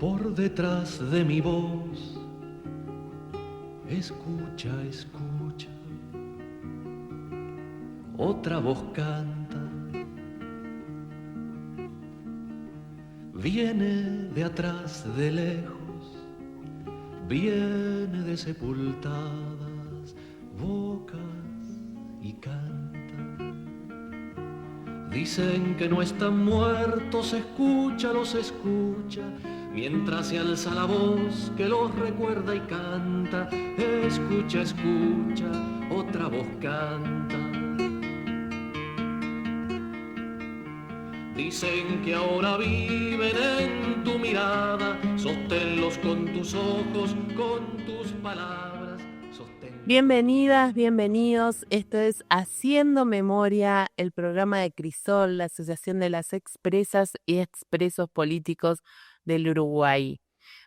por detrás de mi voz. Escucha, escucha, otra voz canta. Viene de atrás, de lejos, viene de sepultadas bocas y canta. Dicen que no están muertos, escucha, los escucha, mientras se alza la voz que los recuerda y canta. Escucha, escucha, otra voz canta. Dicen que ahora viven en tu mirada, sosténlos con tus ojos, con tus palabras. Bienvenidas, bienvenidos. Esto es Haciendo Memoria, el programa de Crisol, la Asociación de las Expresas y Expresos Políticos del Uruguay.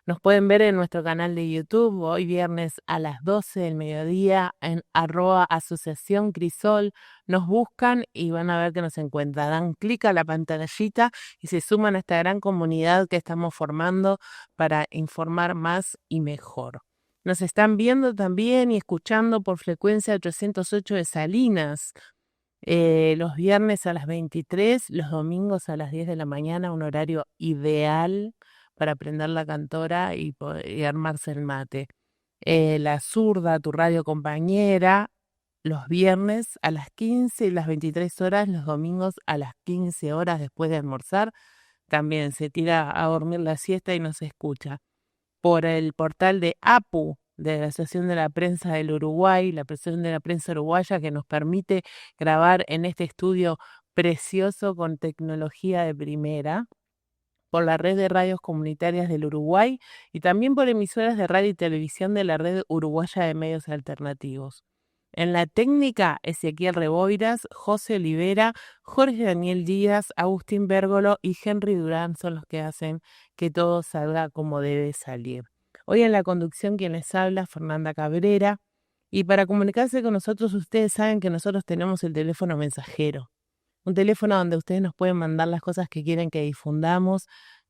Nos pueden ver en nuestro canal de YouTube hoy viernes a las 12 del mediodía en @Asociación Crisol. Nos buscan y van a ver que nos encuentran. Dan clic a la pantallita y se suman a esta gran comunidad que estamos formando para informar más y mejor. Nos están viendo también y escuchando por frecuencia 808 de Salinas, los viernes a las 23, los domingos a las 10 de la mañana, un horario ideal para prender la cantora y armarse el mate. La Zurda, tu radio compañera, los viernes a las 15 y las 23 horas, los domingos a las 15 horas después de almorzar. También se tira a dormir la siesta y nos escucha. Por el portal de APU, de la Asociación de la Prensa del Uruguay, la Asociación de la Prensa Uruguaya, que nos permite grabar en este estudio precioso con tecnología de primera, por la red de radios comunitarias del Uruguay y también por emisoras de radio y televisión de la red uruguaya de medios alternativos. En la técnica, Ezequiel Reboiras, José Olivera, Jorge Daniel Díaz, Agustín Bérgolo y Henry Durán son los que hacen que todo salga como debe salir. Hoy en la conducción quien les habla, Fernanda Cabrera. Y para comunicarse con nosotros, ustedes saben que nosotros tenemos el teléfono mensajero. Un teléfono donde ustedes nos pueden mandar las cosas que quieren que difundamos,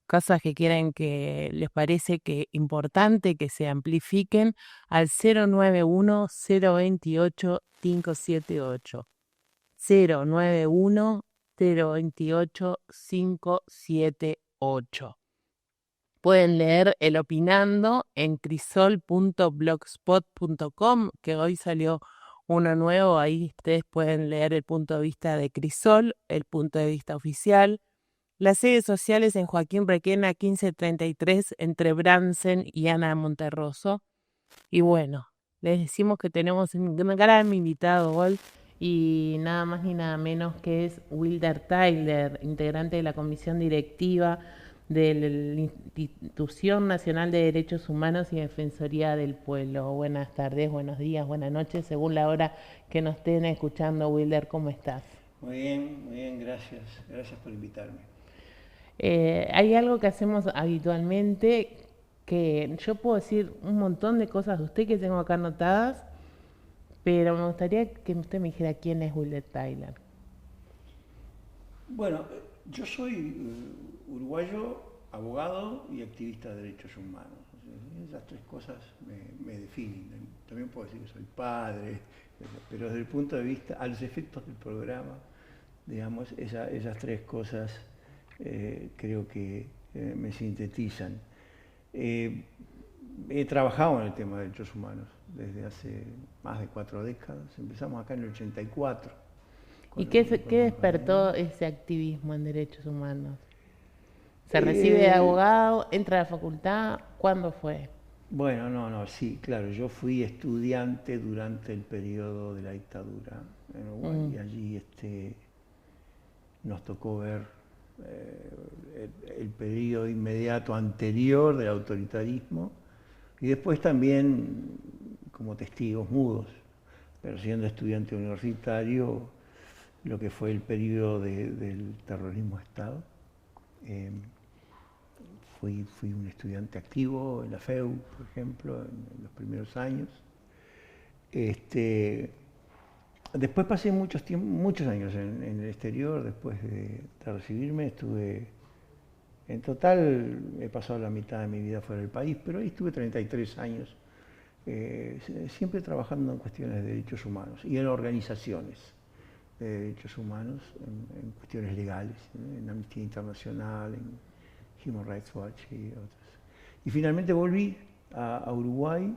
cosas que quieren que les parece que importante que se amplifiquen al 091-028-578. 091-028-578. Pueden leer El Opinando en crisol.blogspot.com, que hoy salió uno nuevo. Ahí ustedes pueden leer el punto de vista de Crisol, el punto de vista oficial. Las sedes sociales en Joaquín Requena 1533 entre Bransen y Ana Monterroso. Y bueno, les decimos que tenemos un gran invitado hoy y nada más ni nada menos que es Wilder Tyler, integrante de la comisión directiva de la Institución Nacional de Derechos Humanos y Defensoría del Pueblo. Buenas tardes, buenos días, buenas noches, según la hora que nos estén escuchando. Wilder, ¿cómo estás? Muy bien, gracias por invitarme. Hay algo que hacemos habitualmente, que yo puedo decir un montón de cosas de usted que tengo acá anotadas, pero me gustaría que usted me dijera quién es Wilder Tyler. Bueno, yo soy uruguayo, abogado y activista de derechos humanos. Esas tres cosas me definen. También puedo decir que soy padre, pero desde el punto de vista, a los efectos del programa, digamos, esas tres cosas creo que me sintetizan. He trabajado en el tema de derechos humanos desde hace más de 4 décadas. Empezamos acá en el 84. ¿Y qué despertó ese activismo en derechos humanos? ¿Se recibe de abogado? ¿Entra a la facultad? ¿Cuándo fue? Bueno, sí, claro. Yo fui estudiante durante el periodo de la dictadura en Uruguay y allí nos tocó ver el periodo inmediato anterior del autoritarismo y después también como testigos mudos, pero siendo estudiante universitario, lo que fue el periodo del terrorismo de Estado. Fui un estudiante activo en la FEU, por ejemplo, en los primeros años. Después pasé muchos años en el exterior. Después de recibirme estuve En total he pasado la mitad de mi vida fuera del país, pero ahí estuve 33 años, siempre trabajando en cuestiones de derechos humanos y en organizaciones de derechos humanos, en cuestiones legales, en Amnistía Internacional, en Human Rights Watch y otras. Y finalmente volví a Uruguay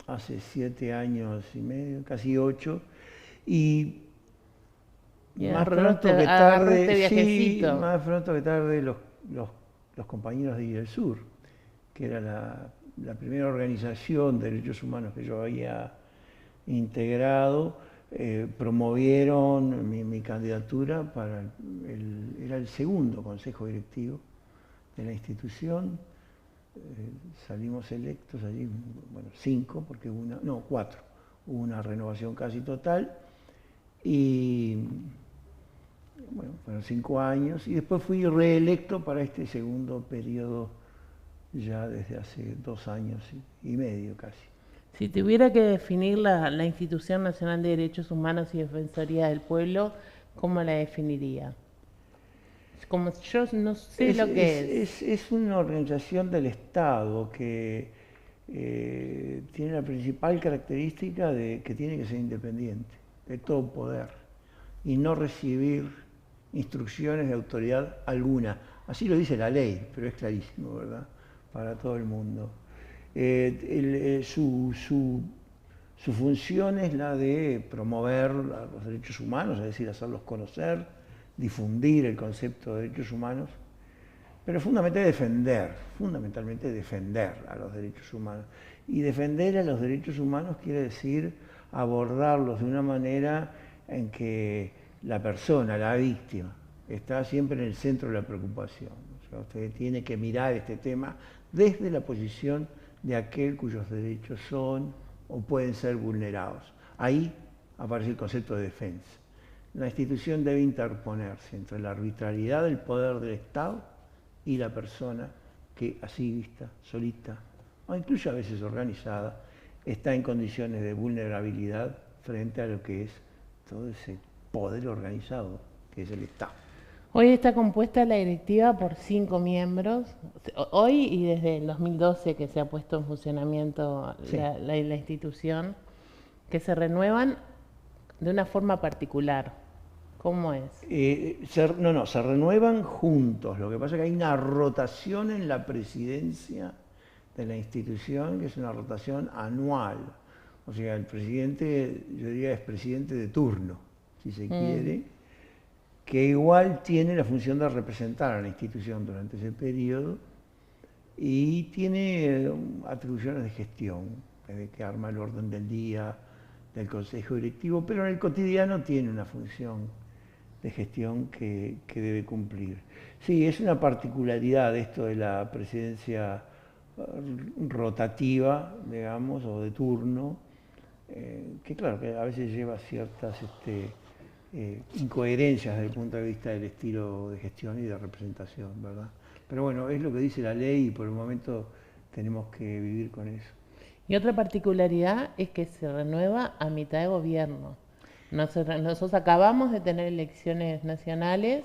hace 7 años y medio, casi 8, y más pronto que tarde, sí, más pronto que tarde los compañeros de IDESUR, que era la primera organización de derechos humanos que yo había integrado, promovieron mi candidatura para era el segundo consejo directivo de la institución. Salimos electos allí, bueno, 5, porque hubo 4, hubo una renovación casi total, y bueno, fueron 5 años, y después fui reelecto para este segundo periodo ya desde hace 2 años y medio casi. Si tuviera que definir la Institución Nacional de Derechos Humanos y Defensoría del Pueblo, ¿cómo la definiría? Como yo no sé lo que es. Es una organización del Estado que tiene la principal característica de que tiene que ser independiente de todo poder y no recibir instrucciones de autoridad alguna. Así lo dice la ley, pero es clarísimo, ¿verdad? Para todo el mundo. Su función es la de promover los derechos humanos, es decir, hacerlos conocer, difundir el concepto de derechos humanos, pero fundamentalmente defender a los derechos humanos. Y defender a los derechos humanos quiere decir abordarlos de una manera en que la persona, la víctima, está siempre en el centro de la preocupación. O sea, usted tiene que mirar este tema desde la posición de aquel cuyos derechos son o pueden ser vulnerados. Ahí aparece el concepto de defensa. La institución debe interponerse entre la arbitrariedad del poder del Estado y la persona que, así vista, solita, o incluso a veces organizada, está en condiciones de vulnerabilidad frente a lo que es todo ese poder organizado, que es el Estado. Hoy está compuesta la directiva por 5 miembros, hoy y desde el 2012 que se ha puesto en funcionamiento Sí. la institución, que se renuevan de una forma particular. ¿Cómo es? Se renuevan juntos. Lo que pasa es que hay una rotación en la presidencia de la institución, que es una rotación anual. O sea, el presidente, yo diría, es presidente de turno, si se quiere, que igual tiene la función de representar a la institución durante ese periodo y tiene atribuciones de gestión, desde que arma el orden del día del consejo directivo, pero en el cotidiano tiene una función de gestión que debe cumplir. Sí, es una particularidad esto de la presidencia rotativa, digamos, o de turno, que claro, que a veces lleva ciertas incoherencias desde el punto de vista del estilo de gestión y de representación, ¿verdad? Pero bueno, es lo que dice la ley y por el momento tenemos que vivir con eso. Y otra particularidad es que se renueva a mitad de gobierno. Nosotros acabamos de tener elecciones nacionales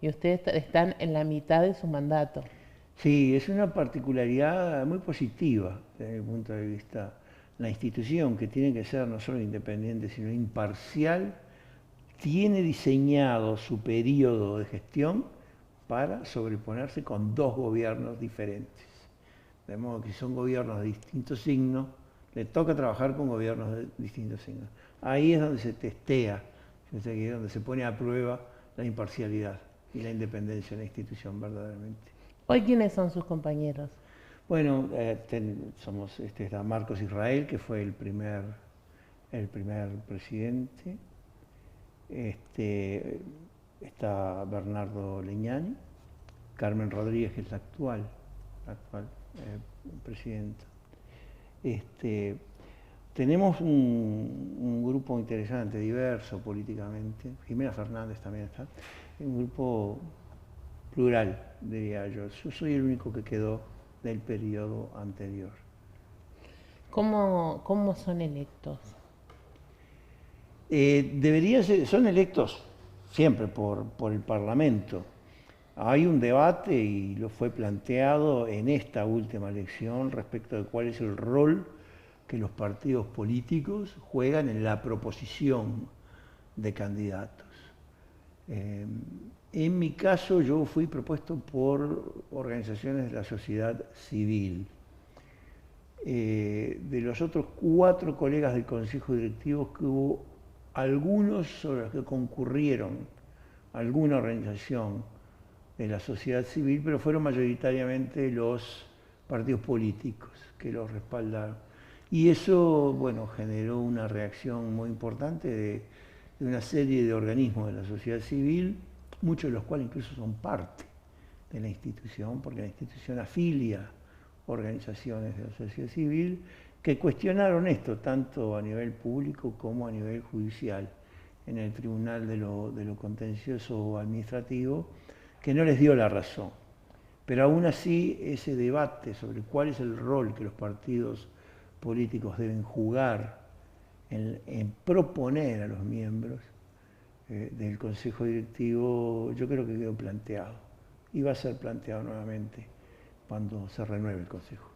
y ustedes están en la mitad de su mandato. Sí, es una particularidad muy positiva desde el punto de vista de la institución, que tiene que ser no solo independiente, sino imparcial, tiene diseñado su periodo de gestión para sobreponerse con 2 gobiernos diferentes. De modo que si son gobiernos de distintos signos, le toca trabajar con gobiernos de distintos signos. Ahí es donde se testea, donde se pone a prueba la imparcialidad y la independencia de la institución verdaderamente. ¿Hoy quiénes son sus compañeros? Bueno, está Marcos Israel, que fue el primer presidente. Está Bernardo Leñani, Carmen Rodríguez, que es la actual presidenta. Tenemos un grupo interesante, diverso políticamente. Jimena Fernández también está. Un grupo plural, diría yo. Yo soy el único que quedó del periodo anterior. ¿Cómo son electos? Son electos siempre por el Parlamento, Hay un debate y lo fue planteado en esta última elección respecto de cuál es el rol que los partidos políticos juegan en la proposición de candidatos. En mi caso yo fui propuesto por organizaciones de la sociedad civil. De los otros 4 colegas del Consejo Directivo, que hubo algunos sobre los que concurrieron alguna organización de la sociedad civil, pero fueron mayoritariamente los partidos políticos que los respaldaron. Y eso, bueno, generó una reacción muy importante de una serie de organismos de la sociedad civil, muchos de los cuales incluso son parte de la institución, porque la institución afilia organizaciones de la sociedad civil, que cuestionaron esto tanto a nivel público como a nivel judicial, en el Tribunal de lo Contencioso Administrativo, que no les dio la razón. Pero aún así, ese debate sobre cuál es el rol que los partidos políticos deben jugar en proponer a los miembros del Consejo Directivo, yo creo que quedó planteado y va a ser planteado nuevamente cuando se renueve el Consejo.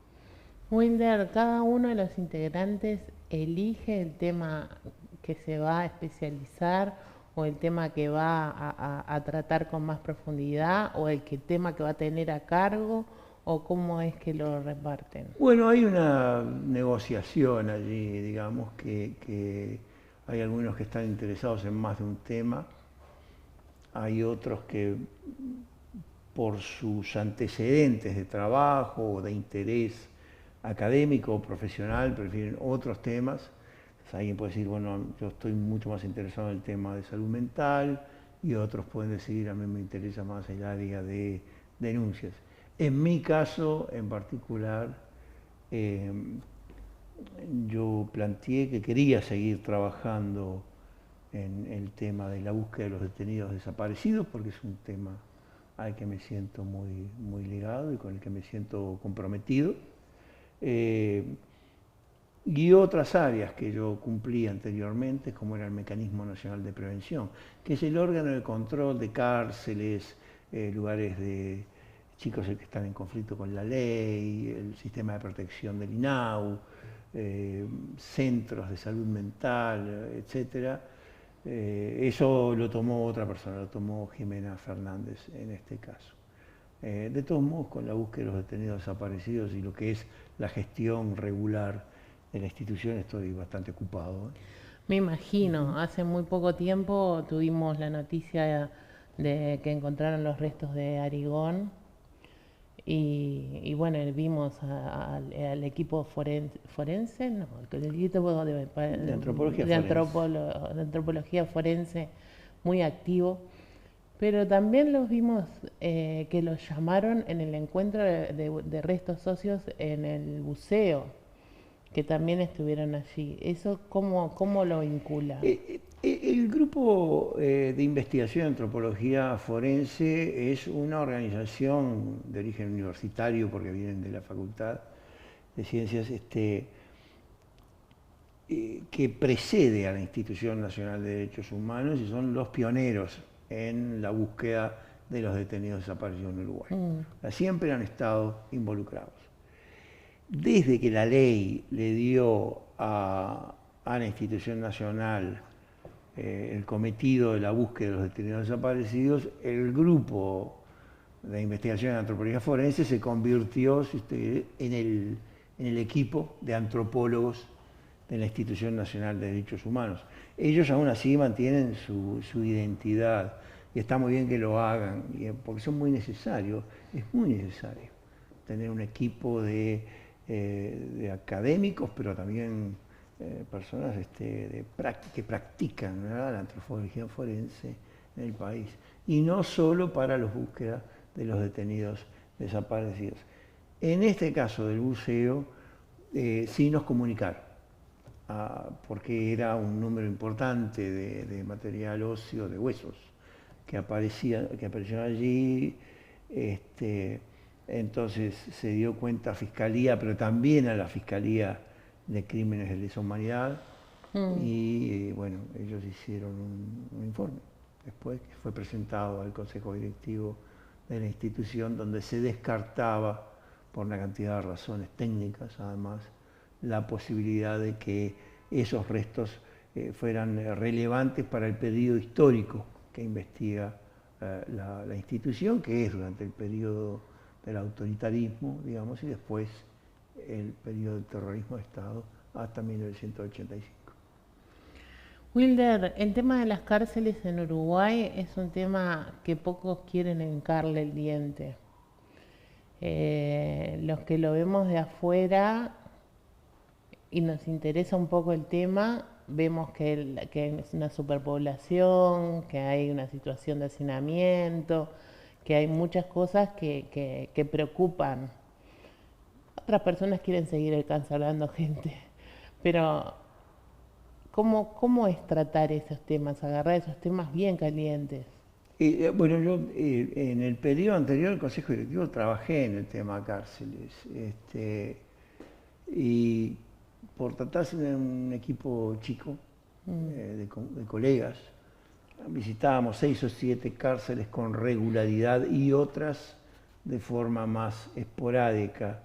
Wilder, cada uno de los integrantes elige el tema que se va a especializar o el tema que va a tratar con más profundidad o el tema que va a tener a cargo, o cómo es que lo reparten. Bueno, hay una negociación allí, digamos, que hay algunos que están interesados en más de un tema, hay otros que por sus antecedentes de trabajo o de interés académico o profesional prefieren otros temas. Entonces, alguien puede decir, bueno, yo estoy mucho más interesado en el tema de salud mental, y otros pueden decir, a mí me interesa más el área de denuncias. En mi caso en particular, yo planteé que quería seguir trabajando en el tema de la búsqueda de los detenidos desaparecidos, porque es un tema al que me siento muy ligado y con el que me siento comprometido. Y otras áreas que yo cumplí anteriormente, como era el Mecanismo Nacional de Prevención, que es el órgano de control de cárceles, lugares de chicos que están en conflicto con la ley, el sistema de protección del INAU, centros de salud mental, etc. Eso lo tomó otra persona, lo tomó Jimena Fernández en este caso. De todos modos, con la búsqueda de los detenidos desaparecidos y lo que es la gestión regular de la institución, estoy bastante ocupado. Me imagino, hace muy poco tiempo tuvimos la noticia de que encontraron los restos de Arigón y bueno, vimos al equipo forense, no, el equipo de antropología forense muy activo, pero también los vimos que los llamaron en el encuentro de restos óseos en el buceo, que también estuvieron allí. ¿Eso cómo lo vincula? El grupo de investigación de antropología forense es una organización de origen universitario, porque vienen de la Facultad de Ciencias, que precede a la Institución Nacional de Derechos Humanos y son los pioneros en la búsqueda de los detenidos desaparecidos en Uruguay. Siempre han estado involucrados. Desde que la ley le dio a la Institución Nacional el cometido de la búsqueda de los detenidos desaparecidos, el grupo de investigación en antropología forense se convirtió en el equipo de antropólogos de la Institución Nacional de Derechos Humanos. Ellos aún así mantienen su identidad, y está muy bien que lo hagan, porque son muy necesarios, es muy necesario tener un equipo de académicos, pero también personas que practican, ¿verdad?, la antropología forense en el país, y no solo para la búsqueda de los detenidos desaparecidos. En este caso del buceo, sí nos comunicaron, porque era un número importante de material óseo, de huesos, que apareció allí. Entonces se dio cuenta a Fiscalía, pero también a la Fiscalía de Crímenes de Lesa Humanidad, y bueno, ellos hicieron un informe después, que fue presentado al Consejo Directivo de la institución, donde se descartaba, por una cantidad de razones técnicas además, la posibilidad de que esos restos fueran relevantes para el periodo histórico que investiga la institución, que es durante el periodo del autoritarismo, digamos, y después el periodo del terrorismo de Estado hasta 1985. Wilder, el tema de las cárceles en Uruguay es un tema que pocos quieren hincarle el diente. Los que lo vemos de afuera y nos interesa un poco el tema, vemos que es una superpoblación, que hay una situación de hacinamiento, que hay muchas cosas que preocupan. Otras personas quieren seguir encarcelando gente, pero ¿cómo es tratar esos temas, agarrar esos temas bien calientes? Bueno, yo en el periodo anterior del Consejo Directivo trabajé en el tema cárceles, y por tratarse de un equipo chico, de colegas, visitábamos 6 o 7 cárceles con regularidad y otras de forma más esporádica.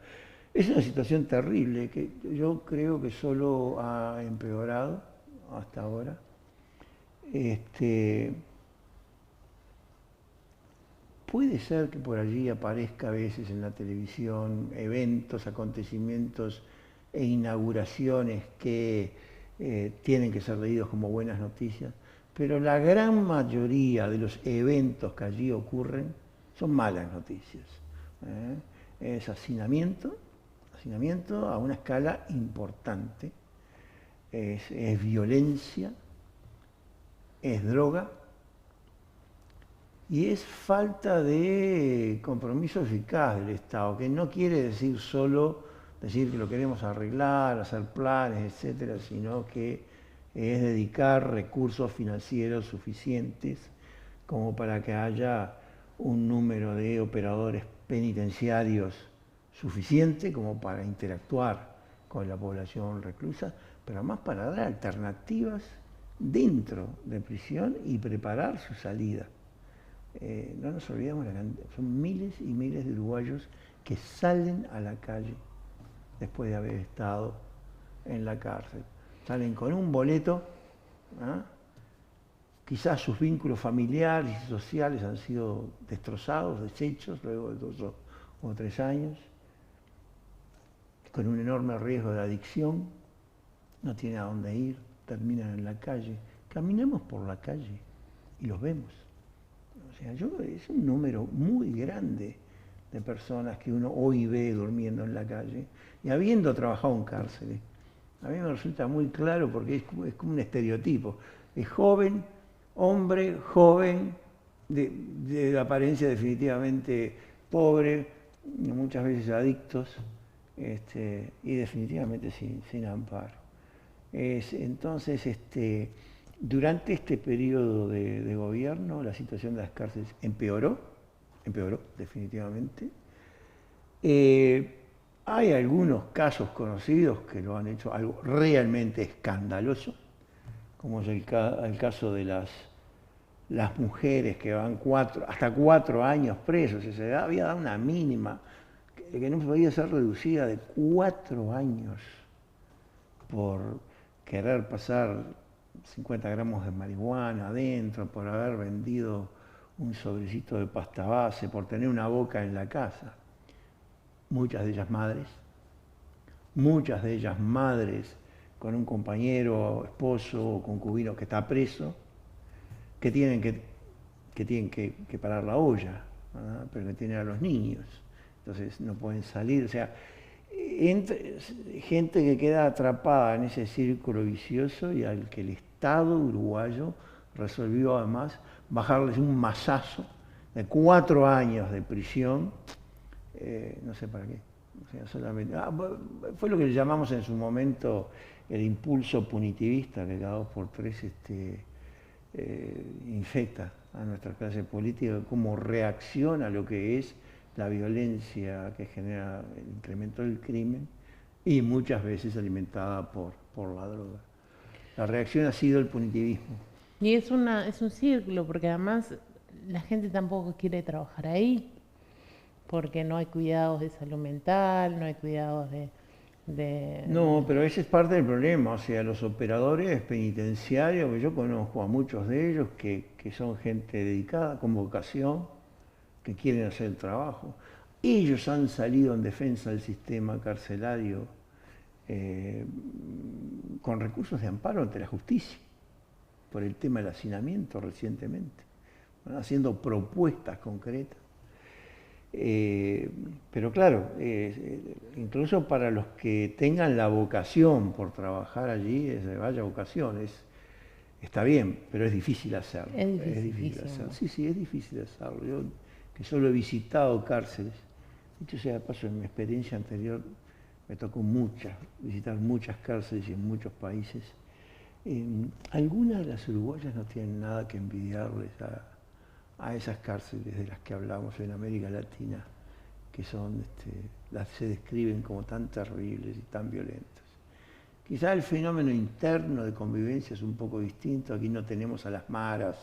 Es una situación terrible que yo creo que solo ha empeorado hasta ahora. Puede ser que por allí aparezca a veces en la televisión eventos, acontecimientos e inauguraciones que tienen que ser leídos como buenas noticias, pero la gran mayoría de los eventos que allí ocurren son malas noticias. Es hacinamiento a una escala importante, es violencia, es droga, y es falta de compromiso eficaz del Estado, que no quiere decir solo decir que lo queremos arreglar, hacer planes, etcétera, sino que es dedicar recursos financieros suficientes como para que haya un número de operadores penitenciarios suficiente como para interactuar con la población reclusa, pero además para dar alternativas dentro de prisión y preparar su salida. No nos olvidemos, son miles y miles de uruguayos que salen a la calle después de haber estado en la cárcel. Salen con un boleto, quizás sus vínculos familiares y sociales han sido destrozados, deshechos luego de 2 o 3 años, con un enorme riesgo de adicción, no tienen a dónde ir, terminan en la calle. Caminemos por la calle y los vemos. O sea, es un número muy grande de personas que uno hoy ve durmiendo en la calle y habiendo trabajado en cárceles. A mí me resulta muy claro porque es como un estereotipo. Es joven, hombre, joven, de apariencia definitivamente pobre, muchas veces adictos, y definitivamente sin amparo. Entonces, durante este periodo de gobierno, la situación de las cárceles empeoró definitivamente. Hay algunos casos conocidos que lo han hecho algo realmente escandaloso, como es el caso de las mujeres que van hasta 4 años presos. Se había dado una mínima que no podía ser reducida de 4 años por querer pasar 50 gramos de marihuana adentro, por haber vendido un sobrecito de pasta base, por tener una boca en la casa. Muchas de ellas madres con un compañero, esposo o concubino que está preso, que tienen que parar la olla, ¿verdad? Pero que tienen a los niños, entonces no pueden salir. O sea, gente que queda atrapada en ese círculo vicioso y al que el Estado uruguayo resolvió además bajarles un mazazo de 4 años de prisión, no sé para qué. O sea, solamente, fue lo que llamamos en su momento el impulso punitivista, que cada 2 por 3 infecta a nuestra clase política, cómo reacciona a lo que es la violencia que genera el incremento del crimen y muchas veces alimentada por la droga. La reacción ha sido el punitivismo. Y es un círculo, porque además la gente tampoco quiere trabajar ahí. porque no hay cuidados de salud mental, no hay cuidados No, pero ese es parte del problema. O sea, los operadores penitenciarios, que yo conozco a muchos de ellos, que son gente dedicada, con vocación, que quieren hacer el trabajo. Ellos han salido en defensa del sistema carcelario con recursos de amparo ante la justicia, por el tema del hacinamiento recientemente, ¿no? Haciendo propuestas concretas. Pero claro, incluso para los que tengan la vocación por trabajar allí, vaya vocación, está bien, pero es difícil hacerlo. Es difícil hacerlo. Sí, es difícil hacerlo. Yo, que solo he visitado cárceles, dicho sea de paso, en mi experiencia anterior me tocó visitar muchas cárceles y en muchos países. Algunas de las uruguayas no tienen nada que envidiarles a esas cárceles de las que hablamos en América Latina, que son, se describen como tan terribles y tan violentas. Quizá el fenómeno interno de convivencia es un poco distinto. Aquí no tenemos a las maras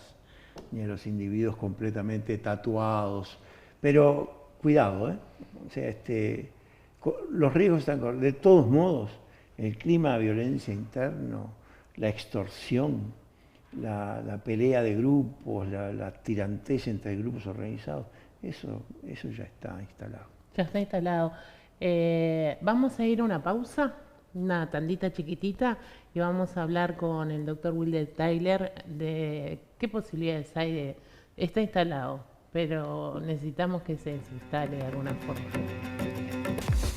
ni a los individuos completamente tatuados, pero cuidado, o sea, los riesgos están corridos. De todos modos, el clima de violencia interno, la extorsión, la pelea de grupos, la tirantez entre grupos organizados, eso ya está instalado. Ya está instalado. Vamos a ir a una pausa, una tandita chiquitita, y vamos a hablar con el doctor Wilder Tyler de qué posibilidades hay está instalado, pero necesitamos que se desinstale de alguna forma.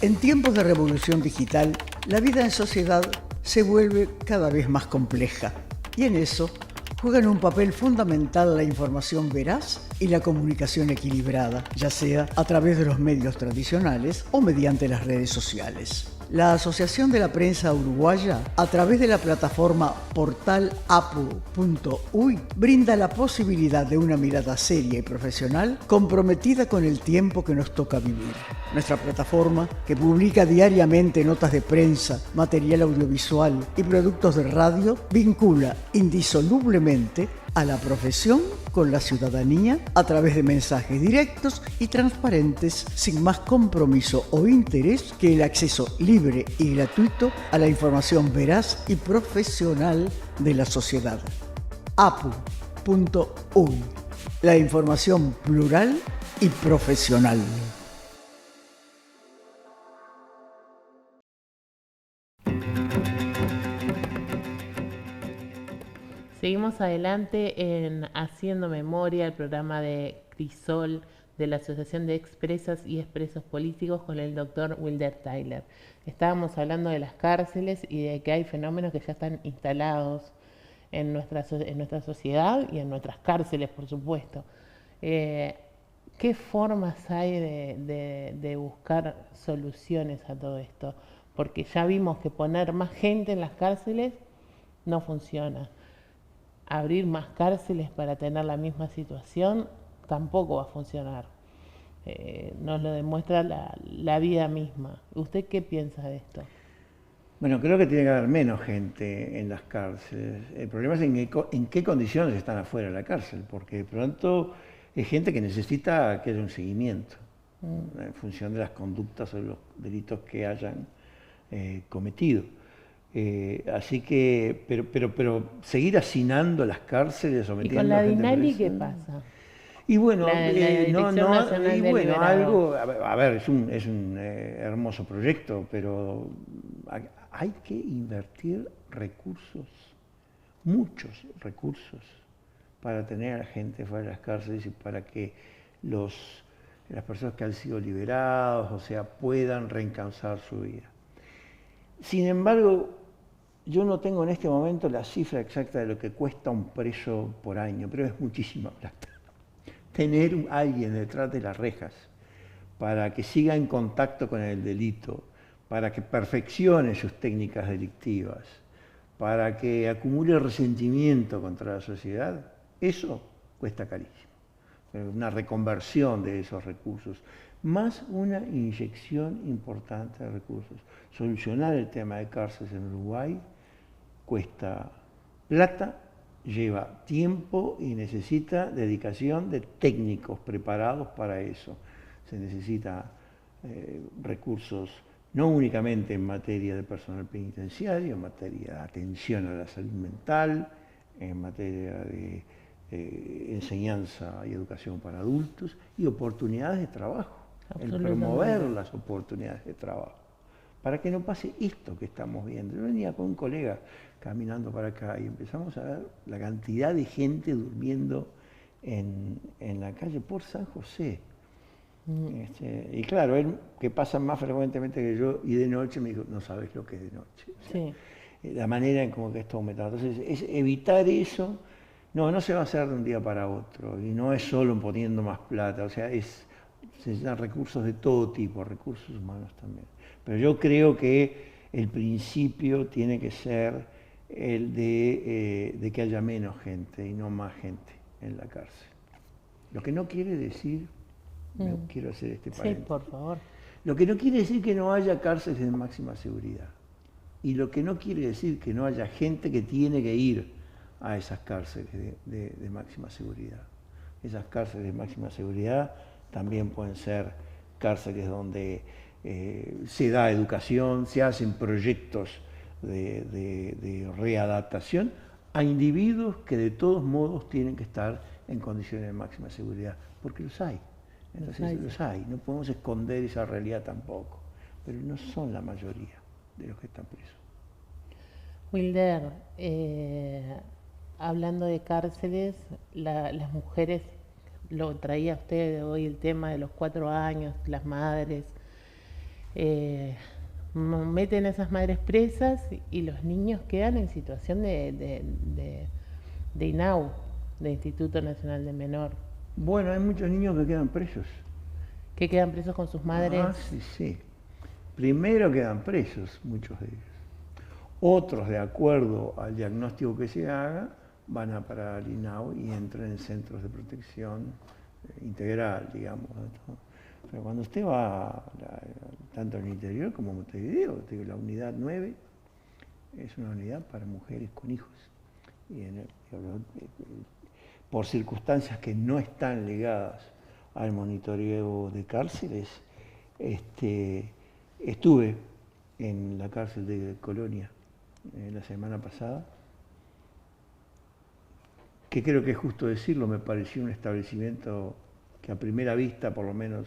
En tiempos de revolución digital, la vida en sociedad se vuelve cada vez más compleja, y en eso juegan un papel fundamental la información veraz y la comunicación equilibrada, ya sea a través de los medios tradicionales o mediante las redes sociales. La Asociación de la Prensa Uruguaya, a través de la plataforma portalapu.uy, brinda la posibilidad de una mirada seria y profesional comprometida con el tiempo que nos toca vivir. Nuestra plataforma, que publica diariamente notas de prensa, material audiovisual y productos de radio, vincula indisolublemente a la profesión con la ciudadanía a través de mensajes directos y transparentes, sin más compromiso o interés que el acceso libre y gratuito a la información veraz y profesional de la sociedad. apu.uy, la información plural y profesional. Seguimos adelante en Haciendo Memoria, el programa de Crisol de la Asociación de Expresas y Expresos Políticos con el doctor Wilder Tyler. Estábamos hablando de las cárceles y de que hay fenómenos que ya están instalados en nuestra sociedad y en nuestras cárceles, por supuesto. ¿Qué formas hay de buscar soluciones a todo esto? Porque ya vimos que poner más gente en las cárceles no funciona. Abrir más cárceles para tener la misma situación tampoco va a funcionar. Nos lo demuestra la vida misma. ¿Usted qué piensa de esto? Bueno, creo que tiene que haber menos gente en las cárceles. El problema es en qué condiciones están afuera de la cárcel, porque de pronto es gente que necesita que haya un seguimiento en función de las conductas o los delitos que hayan cometido. Así que, pero seguir hacinando las cárceles o metiendo ¿Y con la gente DINALI presa, qué pasa? Y bueno, algo, a ver, es un hermoso proyecto, pero hay que invertir recursos, muchos recursos, para tener a la gente fuera de las cárceles y para que las personas que han sido liberados, o sea, puedan reencauzar su vida. Sin embargo, yo no tengo en este momento la cifra exacta de lo que cuesta un preso por año, pero es muchísima plata. Tener a alguien detrás de las rejas para que siga en contacto con el delito, para que perfeccione sus técnicas delictivas, para que acumule resentimiento contra la sociedad, eso cuesta carísimo. Una reconversión de esos recursos, más una inyección importante de recursos. Solucionar el tema de cárceles en Uruguay cuesta plata, lleva tiempo y necesita dedicación de técnicos preparados para eso. se necesita recursos no únicamente en materia de personal penitenciario, en materia de atención a la salud mental, en materia de enseñanza y educación para adultos y oportunidades de trabajo, el promover las oportunidades de trabajo, para que no pase esto que estamos viendo. Yo venía con un colega caminando para acá y empezamos a ver la cantidad de gente durmiendo en la calle por San José. Y claro, él, que pasa más frecuentemente que yo, y de noche me dijo, no sabes lo que es de noche. O sea, la manera en cómo que está aumentando. Entonces, es evitar eso. No se va a hacer de un día para otro, y no es solo poniendo más plata, o sea, se necesitan recursos de todo tipo, recursos humanos también. Pero yo creo que el principio tiene que ser el de que haya menos gente y no más gente en la cárcel. Lo que no quiere decir, quiero hacer este paréntesis. Sí, por favor. Lo que no quiere decir que no haya cárceles de máxima seguridad. Y lo que no quiere decir que no haya gente que tiene que ir a esas cárceles de máxima seguridad. Esas cárceles de máxima seguridad también pueden ser cárceles donde se da educación, se hacen proyectos de readaptación a individuos que de todos modos tienen que estar en condiciones de máxima seguridad, porque los hay. Entonces los hay, no podemos esconder esa realidad tampoco, pero no son la mayoría de los que están presos. Wilder, hablando de cárceles, las mujeres, lo traía usted hoy el tema de los 4 años, las madres, meten a esas madres presas y los niños quedan en situación de INAU, de Instituto Nacional de Menor. Bueno, hay muchos niños que quedan presos. ¿Que quedan presos con sus madres? Sí. Primero quedan presos, muchos de ellos. Otros, de acuerdo al diagnóstico que se haga, van a parar al INAU y entran en centros de protección integral, digamos. Pero cuando usted va tanto en el interior como en Montevideo, la unidad 9 es una unidad para mujeres con hijos. Y por circunstancias que no están ligadas al monitoreo de cárceles, estuve en la cárcel de Colonia la semana pasada, que creo que es justo decirlo, me pareció un establecimiento que a primera vista por lo menos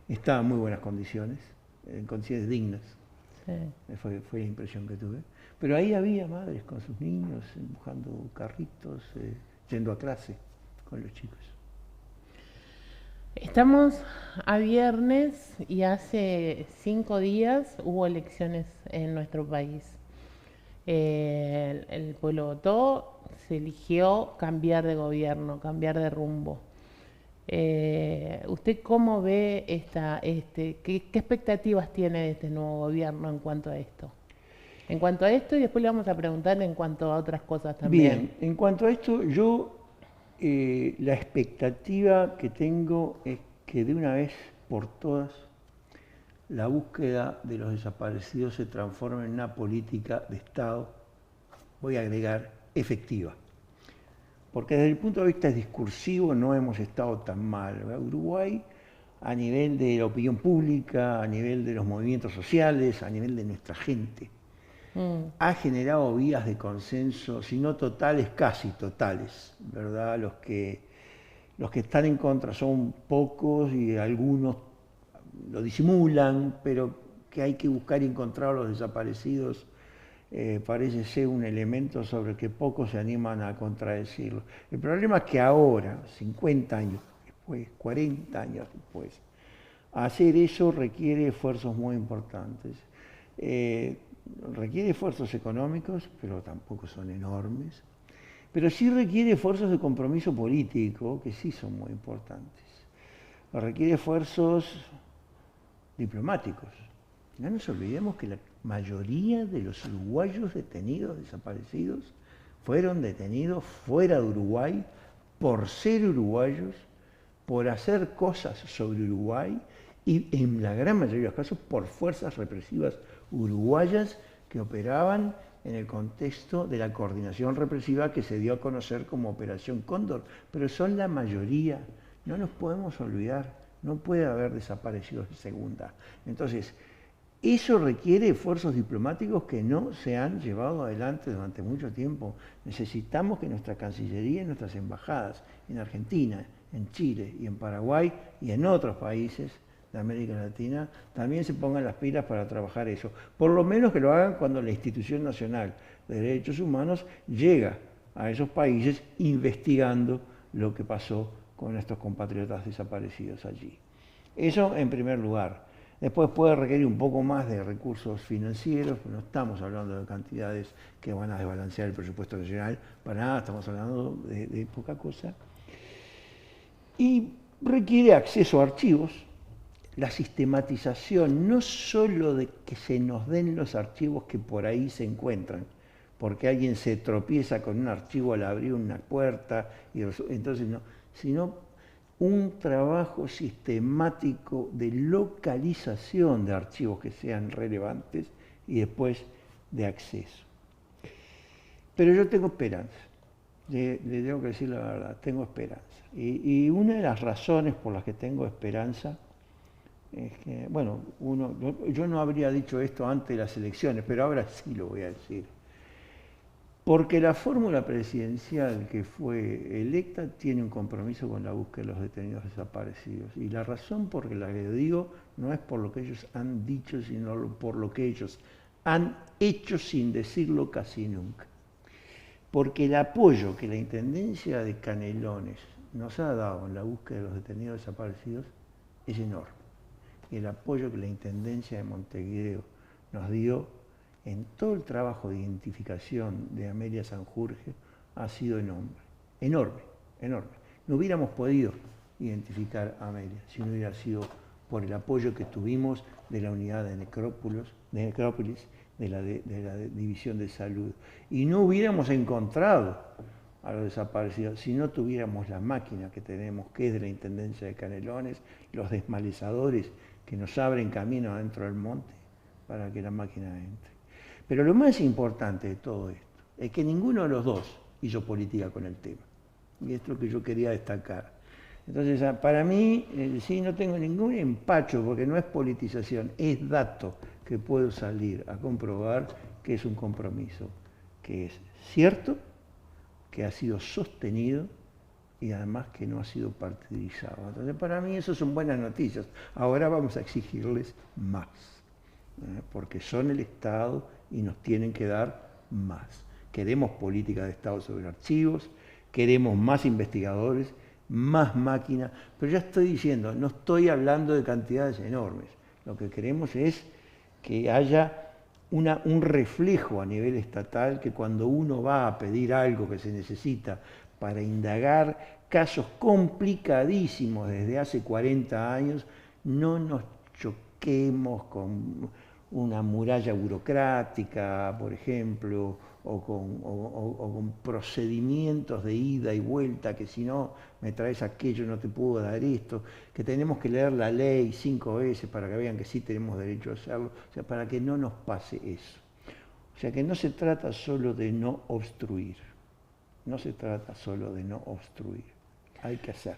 estaba en muy buenas condiciones, en condiciones dignas. Sí. Fue la impresión que tuve. Pero ahí había madres con sus niños, empujando carritos, yendo a clase con los chicos. Estamos a viernes y hace 5 días hubo elecciones en nuestro país. El pueblo votó, se eligió cambiar de gobierno, cambiar de rumbo. ¿Usted cómo ve qué expectativas tiene de este nuevo gobierno en cuanto a esto? En cuanto a esto, y después le vamos a preguntar en cuanto a otras cosas también. Bien, en cuanto a esto, yo la expectativa que tengo es que de una vez por todas la búsqueda de los desaparecidos se transforme en una política de Estado, voy a agregar, efectiva. Porque desde el punto de vista discursivo no hemos estado tan mal. Uruguay, a nivel de la opinión pública, a nivel de los movimientos sociales, a nivel de nuestra gente, ha generado vías de consenso, si no totales, casi totales, ¿verdad? Los que están en contra son pocos y algunos lo disimulan, pero que hay que buscar y encontrar a los desaparecidos parece ser un elemento sobre el que pocos se animan a contradecirlo. El problema es que ahora, 50 años después, 40 años después, hacer eso requiere esfuerzos muy importantes. Requiere esfuerzos económicos, pero tampoco son enormes. Pero sí requiere esfuerzos de compromiso político, que sí son muy importantes. Requiere esfuerzos diplomáticos. No nos olvidemos que la mayoría de los uruguayos detenidos, desaparecidos, fueron detenidos fuera de Uruguay por ser uruguayos, por hacer cosas sobre Uruguay y en la gran mayoría de los casos por fuerzas represivas uruguayas que operaban en el contexto de la coordinación represiva que se dio a conocer como Operación Cóndor. Pero son la mayoría, no nos podemos olvidar no puede haber desaparecidos de segunda. Entonces, eso requiere esfuerzos diplomáticos que no se han llevado adelante durante mucho tiempo. Necesitamos que nuestra Cancillería y nuestras embajadas en Argentina, en Chile y en Paraguay y en otros países de América Latina también se pongan las pilas para trabajar eso. Por lo menos que lo hagan cuando la Institución Nacional de Derechos Humanos llega a esos países investigando lo que pasó con nuestros compatriotas desaparecidos allí. Eso en primer lugar. Después puede requerir un poco más de recursos financieros, no estamos hablando de cantidades que van a desbalancear el presupuesto nacional, para nada, estamos hablando de poca cosa. Y requiere acceso a archivos, la sistematización, no solo de que se nos den los archivos que por ahí se encuentran, porque alguien se tropieza con un archivo al abrir una puerta, y entonces no, sino un trabajo sistemático de localización de archivos que sean relevantes y después de acceso. Pero yo tengo esperanza, le tengo que decir la verdad, tengo esperanza. Y una de las razones por las que tengo esperanza es que, bueno, yo no habría dicho esto antes de las elecciones, pero ahora sí lo voy a decir. Porque la fórmula presidencial que fue electa tiene un compromiso con la búsqueda de los detenidos desaparecidos. Y la razón por la que lo digo no es por lo que ellos han dicho, sino por lo que ellos han hecho sin decirlo casi nunca. Porque el apoyo que la Intendencia de Canelones nos ha dado en la búsqueda de los detenidos desaparecidos es enorme. Y el apoyo que la Intendencia de Montevideo nos dio en todo el trabajo de identificación de Amelia Sanjurge ha sido enorme, enorme, enorme. No hubiéramos podido identificar a Amelia si no hubiera sido por el apoyo que tuvimos de la unidad de Necrópolis, de la División de Salud. Y no hubiéramos encontrado a los desaparecidos si no tuviéramos la máquina que tenemos, que es de la Intendencia de Canelones, los desmalezadores que nos abren camino adentro del monte para que la máquina entre. Pero lo más importante de todo esto es que ninguno de los dos hizo política con el tema. Y esto es lo que yo quería destacar. Entonces, para mí, sí, no tengo ningún empacho, porque no es politización, es dato que puedo salir a comprobar que es un compromiso que es cierto, que ha sido sostenido y además que no ha sido partidizado. Entonces, para mí eso son buenas noticias. Ahora vamos a exigirles más, porque son el Estado y nos tienen que dar más. Queremos política de Estado sobre archivos, queremos más investigadores, más máquinas, pero ya estoy diciendo, no estoy hablando de cantidades enormes. Lo que queremos es que haya un reflejo a nivel estatal, que cuando uno va a pedir algo que se necesita para indagar casos complicadísimos desde hace 40 años, no nos choquemos con una muralla burocrática, por ejemplo, o con procedimientos de ida y vuelta, que si no me traes aquello no te puedo dar esto, que tenemos que leer la ley 5 veces para que vean que sí tenemos derecho a hacerlo, o sea, para que no nos pase eso. O sea, que no se trata solo de no obstruir, no se trata solo de no obstruir, hay que hacer.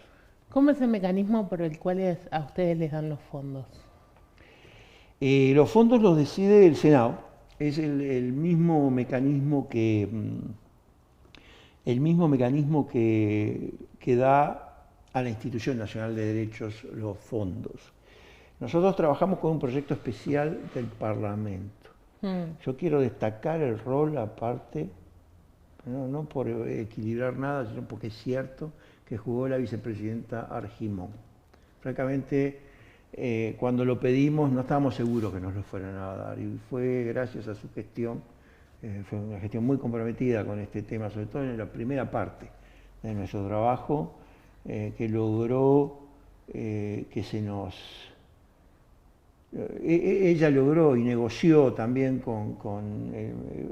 ¿Cómo es el mecanismo por el cual a ustedes les dan los fondos? Los fondos los decide el Senado, es el mismo mecanismo que da a la Institución Nacional de Derechos los fondos. Nosotros trabajamos con un proyecto especial del Parlamento. Yo quiero destacar el rol aparte, no por equilibrar nada, sino porque es cierto que jugó la vicepresidenta Argimón. Francamente, cuando lo pedimos no estábamos seguros que nos lo fueran a dar, y fue gracias a su gestión, fue una gestión muy comprometida con este tema, sobre todo en la primera parte de nuestro trabajo, que logró que se nos... ella logró y negoció también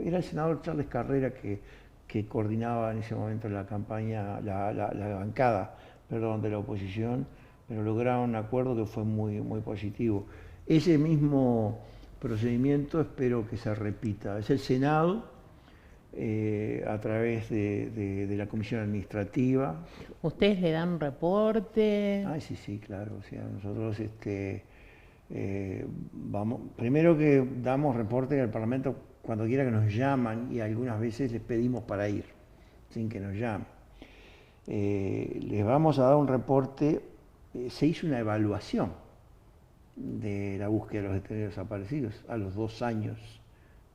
era el senador Charles Carrera que coordinaba en ese momento la campaña, la bancada, perdón, de la oposición, pero lograron un acuerdo que fue muy, muy positivo. Ese mismo procedimiento espero que se repita. Es el Senado a través de la comisión administrativa. ¿Ustedes le dan reporte? Ah, sí, sí, claro. O sea, nosotros primero que damos reporte al Parlamento cuando quiera que nos llaman, y algunas veces les pedimos para ir, sin que nos llamen. Les vamos a dar un reporte. Se hizo una evaluación de la búsqueda de los detenidos desaparecidos a los 2 años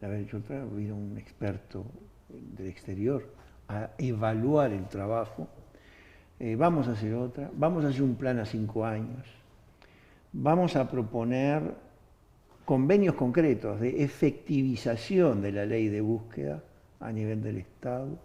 de haber hecho el trabajo. Vino un experto del exterior a evaluar el trabajo. Vamos a hacer otra, vamos a hacer un plan a 5 años, vamos a proponer convenios concretos de efectivización de la ley de búsqueda a nivel del Estado.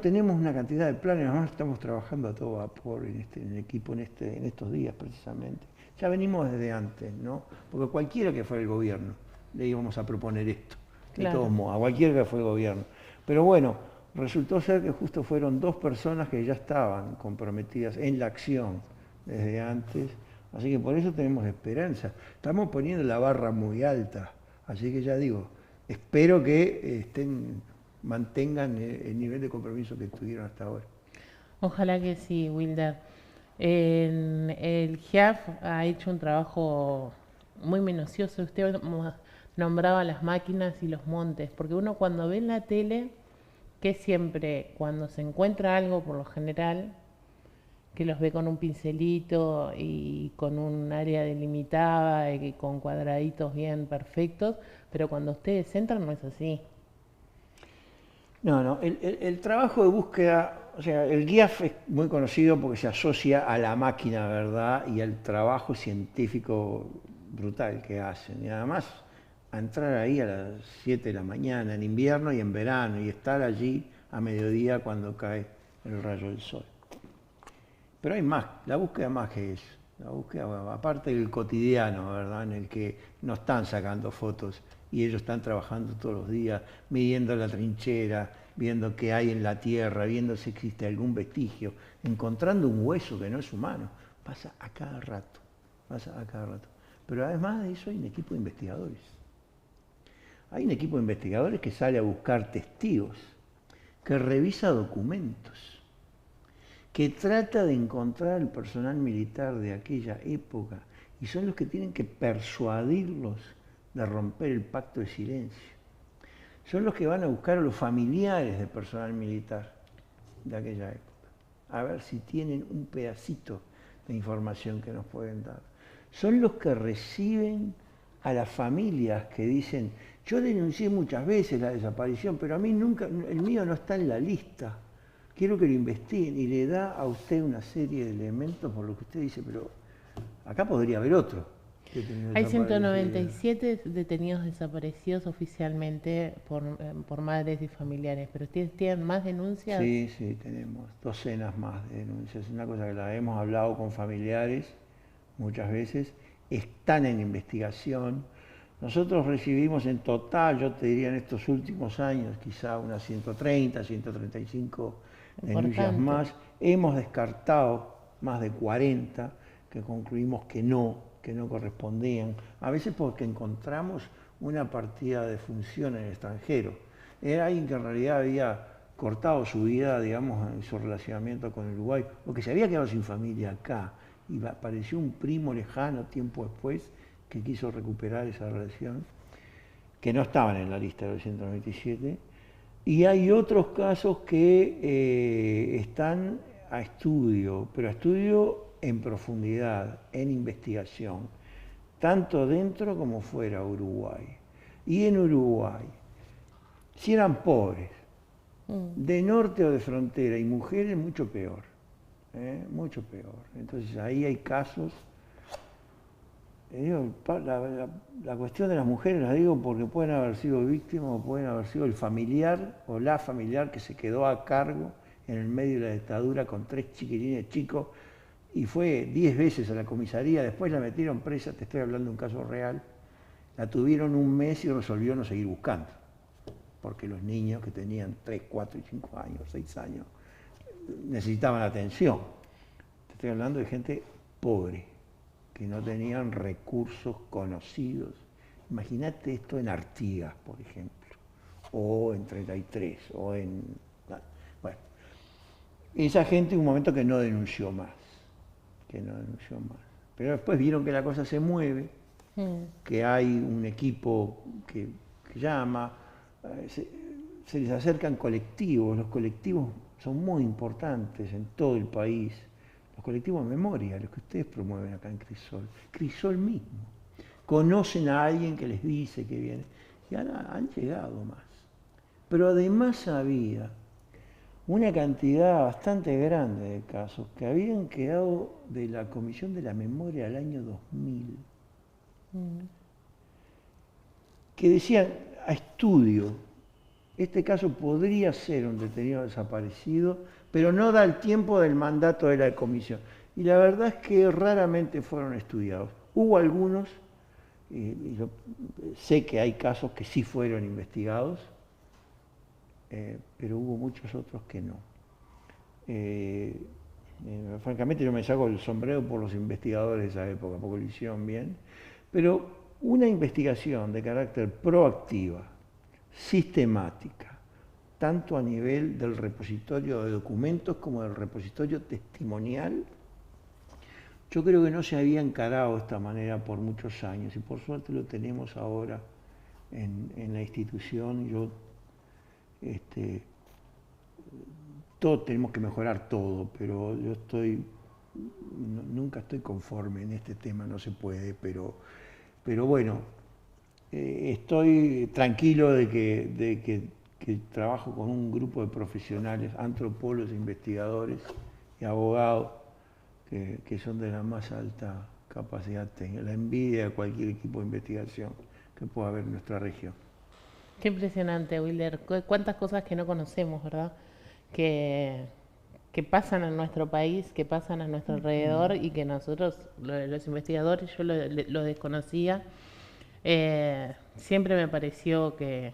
Tenemos una cantidad de planes, nosotros estamos trabajando a todo vapor en el equipo en estos días precisamente. Ya venimos desde antes, ¿no? Porque cualquiera que fuera el gobierno le íbamos a proponer esto, de todos modos, a cualquiera que fuera el gobierno. Pero bueno, resultó ser que justo fueron 2 personas que ya estaban comprometidas en la acción desde antes, así que por eso tenemos esperanza. Estamos poniendo la barra muy alta, así que ya digo, espero que mantengan el nivel de compromiso que tuvieron hasta ahora. Ojalá que sí, Wilder. El GIAF ha hecho un trabajo muy minucioso. Usted nombraba las máquinas y los montes, porque uno cuando ve en la tele, que siempre cuando se encuentra algo, por lo general, que los ve con un pincelito y con un área delimitada y con cuadraditos bien perfectos, pero cuando ustedes entran no es así. No, el trabajo de búsqueda, o sea, el GIAF es muy conocido porque se asocia a la máquina, ¿verdad? Y al trabajo científico brutal que hacen. Y además, a entrar ahí a las 7 de la mañana, en invierno y en verano, y estar allí a mediodía cuando cae el rayo del sol. Pero hay más, la búsqueda más que eso. La búsqueda, aparte del cotidiano, ¿verdad? En el que no están sacando fotos y ellos están trabajando todos los días, midiendo la trinchera, viendo qué hay en la tierra, viendo si existe algún vestigio, encontrando un hueso que no es humano. Pasa a cada rato. Pero además de eso hay un equipo de investigadores. Hay un equipo de investigadores que sale a buscar testigos, que revisa documentos, que trata de encontrar el personal militar de aquella época, y son los que tienen que persuadirlos de romper el pacto de silencio. Son los que van a buscar a los familiares del personal militar de aquella época, a ver si tienen un pedacito de información que nos pueden dar. Son los que reciben a las familias que dicen: yo denuncié muchas veces la desaparición, pero a mí nunca, el mío no está en la lista. Quiero que lo investiguen, y le da a usted una serie de elementos por lo que usted dice, pero acá podría haber otro. Hay 197 detenidos desaparecidos oficialmente por madres y familiares, pero ¿ustedes tienen más denuncias? Sí, tenemos docenas más de denuncias. Es una cosa que la hemos hablado con familiares muchas veces, están en investigación. Nosotros recibimos en total, yo te diría en estos últimos años, quizá unas 130, 135 denuncias más. Hemos descartado más de 40 que concluimos que no correspondían. A veces porque encontramos una partida de función en el extranjero. Era alguien que en realidad había cortado su vida, digamos, en su relacionamiento con Uruguay, o que se había quedado sin familia acá, y apareció un primo lejano tiempo después que quiso recuperar esa relación, que no estaban en la lista de los 197. Y hay otros casos que están a estudio, pero a estudio en profundidad, en investigación, tanto dentro como fuera de Uruguay. Y en Uruguay, si eran pobres, de norte o de frontera, y mujeres, mucho peor, mucho peor. Entonces ahí hay casos. La cuestión de las mujeres la digo porque pueden haber sido víctimas o pueden haber sido el familiar o la familiar que se quedó a cargo en el medio de la dictadura con 3 chiquilines chicos y fue 10 veces a la comisaría, después la metieron presa, te estoy hablando de un caso real, la tuvieron un mes y resolvió no seguir buscando, porque los niños que tenían 3, 4 y 5 años, 6 años, necesitaban atención. Te estoy hablando de gente pobre, que no tenían recursos conocidos. Imagínate esto en Artigas, por ejemplo, o en 33, o en... Bueno, esa gente un momento que no denunció más, Pero después vieron que la cosa se mueve, que hay un equipo que llama, se les acercan colectivos, los colectivos son muy importantes en todo el país, los colectivos de memoria, los que ustedes promueven acá en Crisol mismo, conocen a alguien que les dice que viene, y ahora han llegado más. Pero además había una cantidad bastante grande de casos que habían quedado de la Comisión de la Memoria del año 2000, que decían a estudio, este caso podría ser un detenido desaparecido, pero no da el tiempo del mandato de la comisión. Y la verdad es que raramente fueron estudiados. Hubo algunos, sé que hay casos que sí fueron investigados, pero hubo muchos otros que no. Francamente yo me saco el sombrero por los investigadores de esa época, porque lo hicieron bien, pero una investigación de carácter proactiva, sistemática, tanto a nivel del repositorio de documentos como del repositorio testimonial, yo creo que no se había encarado de esta manera por muchos años y por suerte lo tenemos ahora en la institución. Todos tenemos que mejorar todo, pero yo nunca estoy conforme en este tema, no se puede, pero bueno, estoy tranquilo de que trabajo con un grupo de profesionales, antropólogos, investigadores y abogados que son de la más alta capacidad técnica, la envidia de cualquier equipo de investigación que pueda haber en nuestra región. Qué impresionante, Wilder. Cuántas cosas que no conocemos, ¿verdad? Que pasan en nuestro país, que pasan a nuestro alrededor y que nosotros, los investigadores, yo lo desconocía. Siempre me pareció que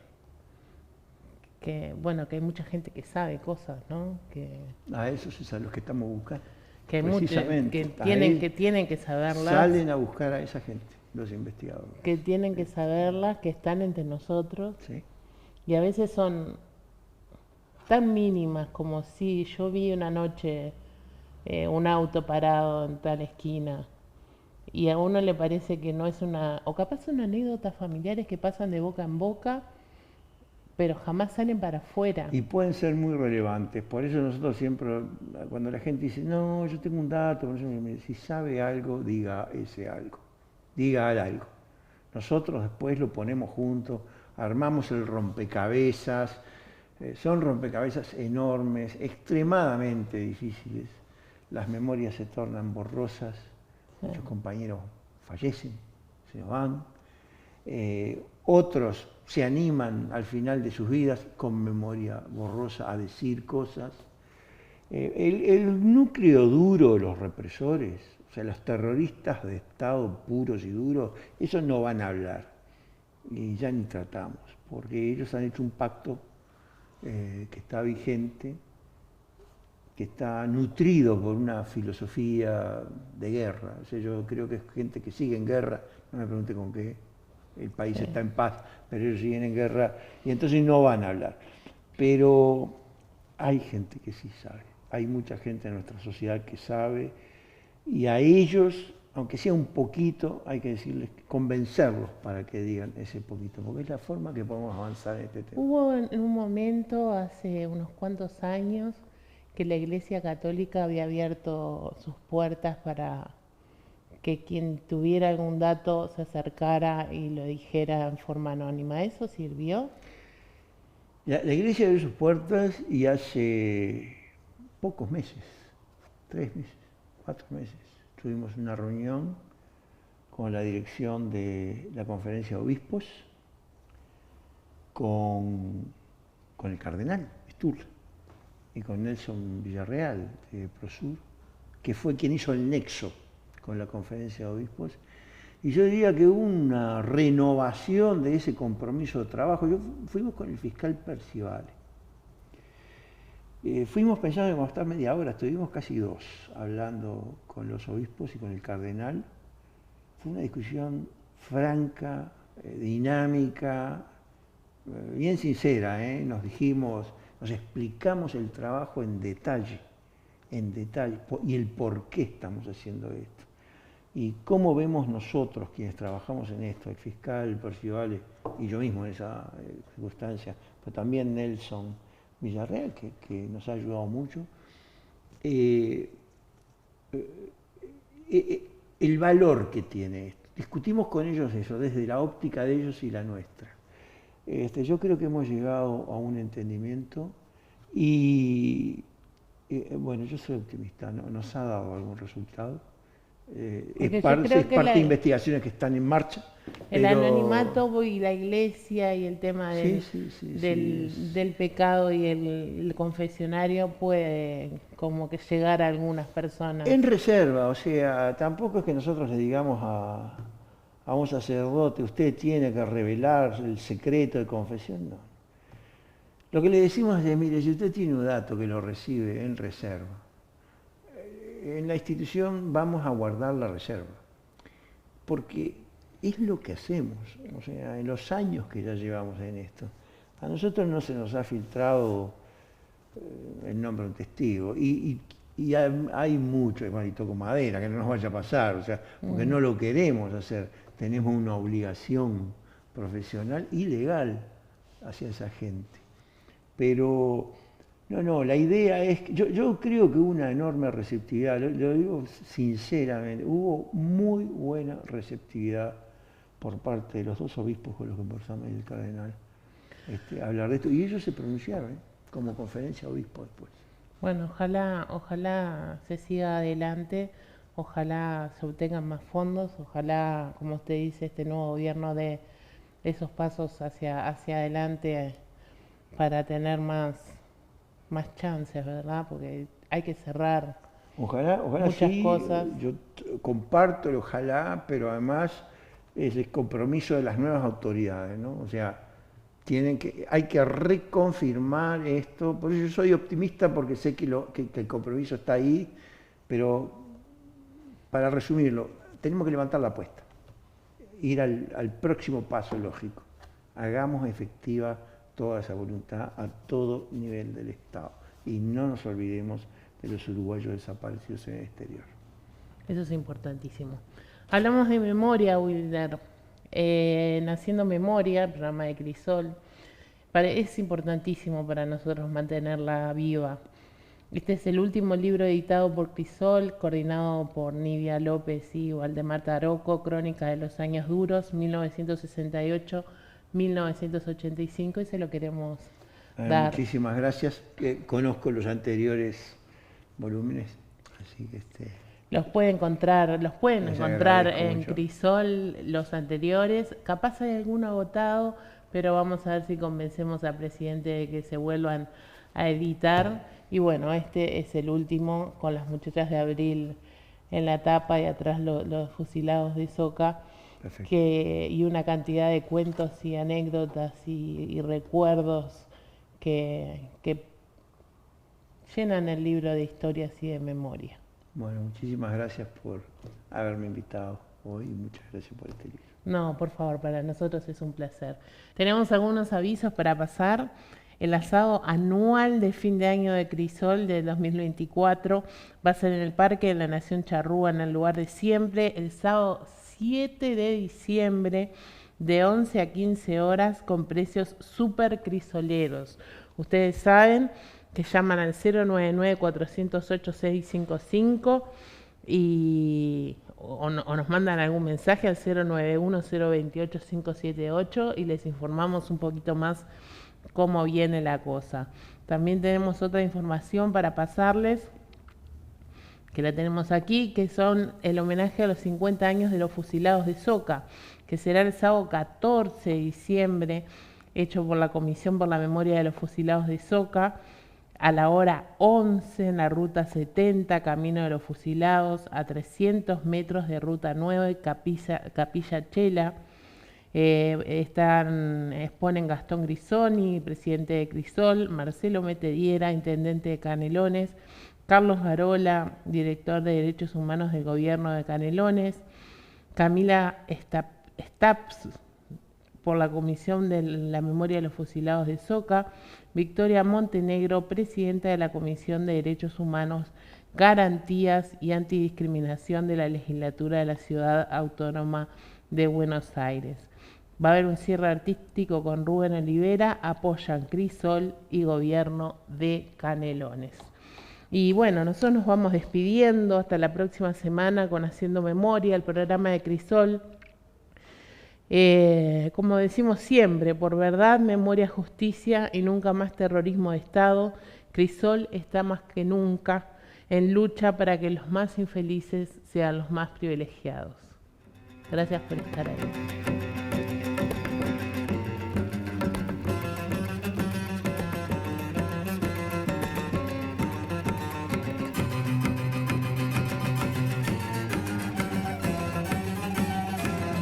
hay mucha gente que sabe cosas, ¿no? A esos es a los que estamos buscando. Que hay que tienen que saberlas. Salen a buscar a esa gente, los investigadores. Que tienen que saberlas, que están entre nosotros. Sí. Y a veces son tan mínimas como si yo vi una noche un auto parado en tal esquina y a uno le parece que no es o capaz son anécdotas familiares que pasan de boca en boca, pero jamás salen para afuera. Y pueden ser muy relevantes, por eso nosotros siempre, cuando la gente dice, no, yo tengo un dato, si sabe algo, diga algo. Nosotros después lo ponemos juntos, armamos el rompecabezas, son rompecabezas enormes, extremadamente difíciles, las memorias se tornan borrosas, muchos compañeros fallecen, se van, otros se animan al final de sus vidas con memoria borrosa a decir cosas. El núcleo duro de los represores, o sea, los terroristas de Estado puros y duros, esos no van a hablar, y ya ni tratamos, porque ellos han hecho un pacto que está vigente, que está nutrido por una filosofía de guerra. O sea, yo creo que es gente que sigue en guerra, no me pregunte con qué, el país está en paz, pero ellos siguen en guerra y entonces no van a hablar. Pero hay gente que sí sabe, hay mucha gente en nuestra sociedad que sabe y a ellos, aunque sea un poquito, hay que decirles, convencerlos para que digan ese poquito, porque es la forma que podemos avanzar en este tema. Hubo en un momento, hace unos cuantos años, que la Iglesia Católica había abierto sus puertas para que quien tuviera algún dato se acercara y lo dijera en forma anónima. ¿Eso sirvió? La Iglesia abrió sus puertas y hace pocos meses, 3 meses, 4 meses, tuvimos una reunión con la dirección de la Conferencia de Obispos, con el cardenal Sturla y con Nelson Villarreal de Prosur, que fue quien hizo el nexo con la Conferencia de Obispos. Y yo diría que hubo una renovación de ese compromiso de trabajo. Fuimos con el fiscal Percivale. Fuimos pensando que vamos a estar media hora, estuvimos casi 2 hablando con los obispos y con el cardenal. Fue una discusión franca, dinámica, bien sincera, nos dijimos, nos explicamos el trabajo en detalle, y el por qué estamos haciendo esto. Y cómo vemos nosotros, quienes trabajamos en esto, el fiscal Percival y yo mismo en esa circunstancia, pero también Nelson Villarreal, que nos ha ayudado mucho, el valor que tiene esto. Discutimos con ellos eso, desde la óptica de ellos y la nuestra. Yo creo que hemos llegado a un entendimiento y, bueno, yo soy optimista, ¿no? Nos ha dado algún resultado. Es parte de investigaciones que están en marcha. El anonimato y la iglesia y el tema del pecado y el confesionario puede como que llegar a algunas personas. En reserva, o sea, tampoco es que nosotros le digamos a un sacerdote, usted tiene que revelar el secreto de confesión, no. Lo que le decimos es, mire, si usted tiene un dato que lo recibe en reserva, en la institución vamos a guardar la reserva, porque es lo que hacemos, o sea, en los años que ya llevamos en esto, a nosotros no se nos ha filtrado el nombre de un testigo, y hay mucho, y toco madera, que no nos vaya a pasar, o sea, porque no lo queremos hacer, tenemos una obligación profesional y legal hacia esa gente, pero... No, la idea es, yo creo que hubo una enorme receptividad, lo digo sinceramente, hubo muy buena receptividad por parte de los dos obispos con los que conversamos y el cardenal, hablar de esto, y ellos se pronunciaron, como conferencia de obispos después. Bueno, ojalá se siga adelante, ojalá se obtengan más fondos, ojalá, como usted dice, este nuevo gobierno dé esos pasos hacia adelante para tener más chances, ¿verdad? Porque hay que cerrar ojalá muchas sí, cosas. Yo comparto el ojalá, pero además es el compromiso de las nuevas autoridades, ¿no? O sea, hay que reconfirmar esto, por eso yo soy optimista porque sé que el compromiso está ahí, pero para resumirlo, tenemos que levantar la apuesta, ir al próximo paso lógico, hagamos efectiva toda esa voluntad a todo nivel del Estado. Y no nos olvidemos de los uruguayos desaparecidos en el exterior. Eso es importantísimo. Hablamos de memoria, Wilder. Naciendo Memoria, el programa de Crisol, es importantísimo para nosotros mantenerla viva. Este es el último libro editado por Crisol, coordinado por Nidia López y Waldemar Taroco, Crónica de los Años Duros, 1968-1985, y se lo queremos dar. Muchísimas gracias. Conozco los anteriores volúmenes, así que los pueden encontrar en mucho. Crisol, los anteriores. Capaz hay alguno agotado, pero vamos a ver si convencemos al presidente de que se vuelvan a editar. Y bueno, este es el último, con las muchachas de Abril en la tapa y atrás los fusilados de Soca. Y una cantidad de cuentos y anécdotas y recuerdos que llenan el libro de historias y de memoria. Bueno, muchísimas gracias por haberme invitado hoy y muchas gracias por este libro. No, por favor, para nosotros es un placer. Tenemos algunos avisos para pasar. El asado anual de fin de año de Crisol del 2024 va a ser en el Parque de la Nación Charrúa, en el lugar de siempre, el sábado 7 de diciembre de 11 a 15 horas con precios súper crisoleros. Ustedes saben que llaman al 099-408-655 o nos mandan algún mensaje al 091-028-578 y les informamos un poquito más cómo viene la cosa. También tenemos otra información para pasarles, que la tenemos aquí, que son el homenaje a los 50 años de los fusilados de Soca, que será el sábado 14 de diciembre, hecho por la Comisión por la Memoria de los Fusilados de Soca, a la hora 11 en la ruta 70, Camino de los Fusilados, a 300 metros de ruta 9, Capilla Chela. Exponen Gastón Grisoni, presidente de Crisol, Marcelo Metediera, intendente de Canelones, Carlos Garola, director de Derechos Humanos del Gobierno de Canelones, Camila por la Comisión de la Memoria de los Fusilados de Soca, Victoria Montenegro, presidenta de la Comisión de Derechos Humanos, Garantías y Antidiscriminación de la Legislatura de la Ciudad Autónoma de Buenos Aires. Va a haber un cierre artístico con Rubén Olivera, apoyan Crisol y Gobierno de Canelones. Y bueno, nosotros nos vamos despidiendo hasta la próxima semana con Haciendo Memoria, el programa de Crisol. Como decimos siempre, por verdad, memoria, justicia y nunca más terrorismo de Estado, Crisol está más que nunca en lucha para que los más infelices sean los más privilegiados. Gracias por estar ahí.